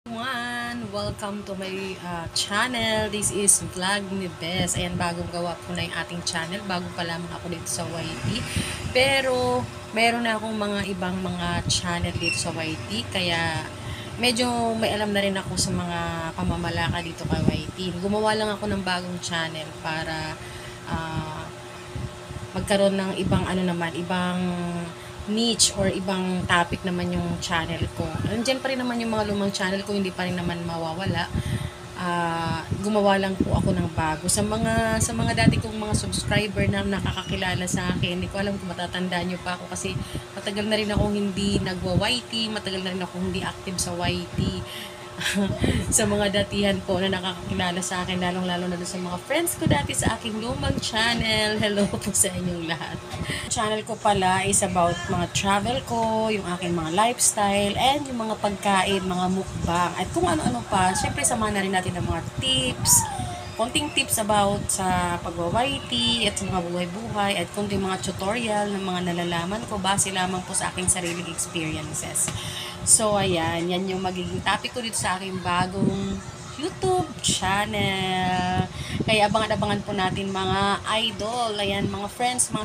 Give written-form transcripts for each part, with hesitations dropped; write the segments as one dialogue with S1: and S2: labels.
S1: Everyone, welcome to my channel. This is Vlog ni Bes. Ayan, bagong gawa po na yung ating channel. Bago pa lamang ako dito sa YT. Pero, meron na akong mga ibang mga channel dito sa YT. Kaya, medyo may alam na rin ako sa mga pamamalaka dito kay YT. Gumawa lang ako ng bagong channel para magkaroon ng ibang ibang niche or ibang topic naman yung channel ko. Nandiyan pa rin naman yung mga lumang channel ko, hindi pa rin naman mawawala. Gumawa lang po ako ng bago. Sa mga dati kong mga subscriber na nakakakilala sa akin, hindi ko alam kung matatandaan nyo pa ako kasi matagal na rin akong hindi nagwa-YT, matagal na rin akong hindi active sa YT. Sa mga datihan po na nakakakilala sa akin, lalong-lalo na sa mga friends ko dati sa aking lumang channel. Hello po sa inyong lahat. Channel ko pala is about mga travel ko, yung aking mga lifestyle, and yung mga pagkain, mga mukbang, at kung ano-ano pa. Siyempre, samahan na rin natin ng mga tips, konting tips about sa pagwa-YT at sa mga buhay-buhay at konting mga tutorial ng mga nalalaman ko base lamang po sa aking sariling experiences. So, ayan, yan yung magiging topic ko dito sa aking bagong YouTube channel. Kaya abangan-abangan po natin mga idol, ayan, mga friends, mga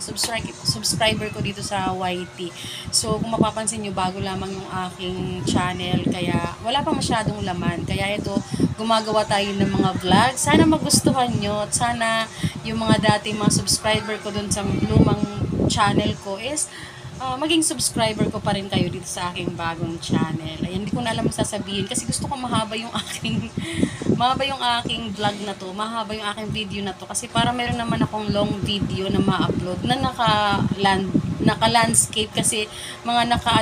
S1: subscriber ko dito sa YT. So, kung mapapansin nyo, bago lamang yung aking channel, kaya wala pa masyadong laman. Kaya ito, gumagawa tayo ng mga vlog. Sana magustuhan nyo at sana yung mga dating mga subscriber ko dun sa lumang channel ko is maging subscriber ko pa rin kayo dito sa aking bagong channel. Ayan, hindi ko na alam sasabihin kasi gusto ko mahaba yung aking vlog na to, mahaba yung aking video na to kasi para meron naman akong long video na ma-upload na naka-landscape kasi mga naka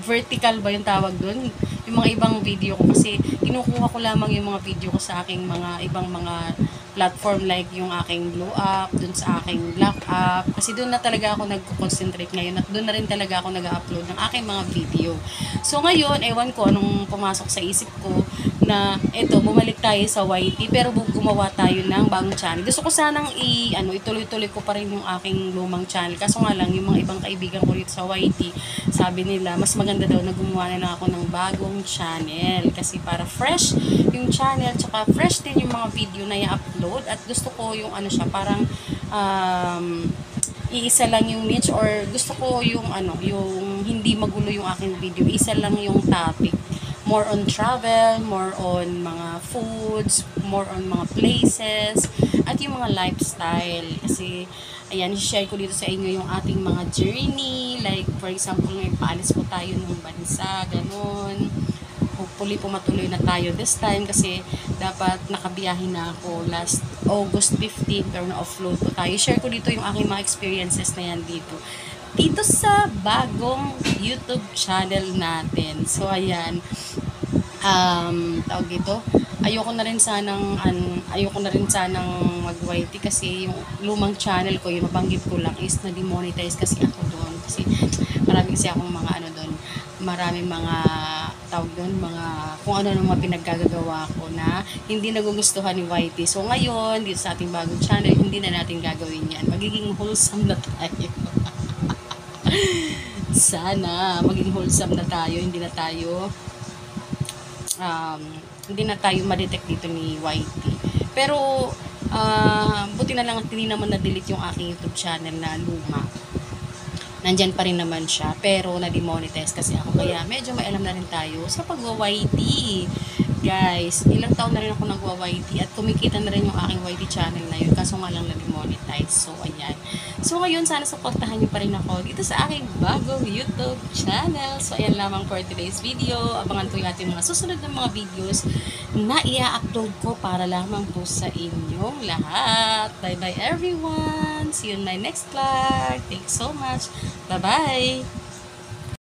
S1: vertical ba yung tawag doon? Yung mga ibang video ko kasi kinukuha ko lamang yung mga video ko sa aking mga ibang mga platform like yung aking Blue Up, dun sa aking Black Up. Kasi doon na talaga ako nagko-concentrate ngayon at doon na rin talaga ako nag-upload ng aking mga video. So ngayon, ewan ko anong pumasok sa isip ko na eto, bumalik tayo sa YT pero gumawa tayo ng bagong channel. Gusto ko sanang ituloy-tuloy ko pa rin yung aking lumang channel. Kaso nga lang, yung mga ibang kaibigan ko dito sa YT, sabi nila, mas maganda daw na gumawa na lang ako ng bagong channel. Kasi para fresh yung channel, tsaka fresh din yung mga video na i-upload. At gusto ko yung parang iisa lang yung niche or gusto ko yung yung hindi magulo yung aking video. Isa lang yung topic. More on travel, more on mga foods, more on mga places, at yung mga lifestyle. Kasi, ayan, share ko dito sa inyo yung ating mga journey. Like, for example, may paalis po tayo ng bansa, ganun. Hopefully, pumatuloy na tayo this time kasi dapat nakabiyahin na ako last August 15 pero na-offload po tayo. Share ko dito yung aking mga experiences na yan dito sa bagong YouTube channel natin. So, ayan. Tawag dito. Ayoko na rin sanang mag-YT kasi yung lumang channel ko, yung mabanggit ko lang is na-demonetize kasi ako doon. Kasi marami kasi akong mga doon. Maraming mga tawag doon, mga kung ano mga pinaggagawa ko na hindi nagugustuhan ni YT. So, ngayon, dito sa ating bagong channel, hindi na natin gagawin yan. Magiging wholesome na tayo. Sana maging wholesome na tayo, hindi na tayo ma-detect dito ni YT. Pero buti na lang hindi naman na-delete yung aking YouTube channel na luma. Nandyan pa rin naman siya, pero na-demonetize kasi ako. Kaya medyo may alam na rin tayo sa pagwa-YT. Guys, ilang taon na rin ako nagwa-YT at kumikita na rin yung aking YT channel na yun. Kaso nga lang na-demonetize. So, ayan. So, ngayon, sana supportahan nyo pa rin ako dito sa aking bagong YouTube channel. So, ayan lamang for today's video. Abangan ko yung ating mga susunod na mga videos na i-upload ko para lamang po sa inyong lahat. Bye-bye everyone! See you in my next vlog. Thanks so much. Bye-bye!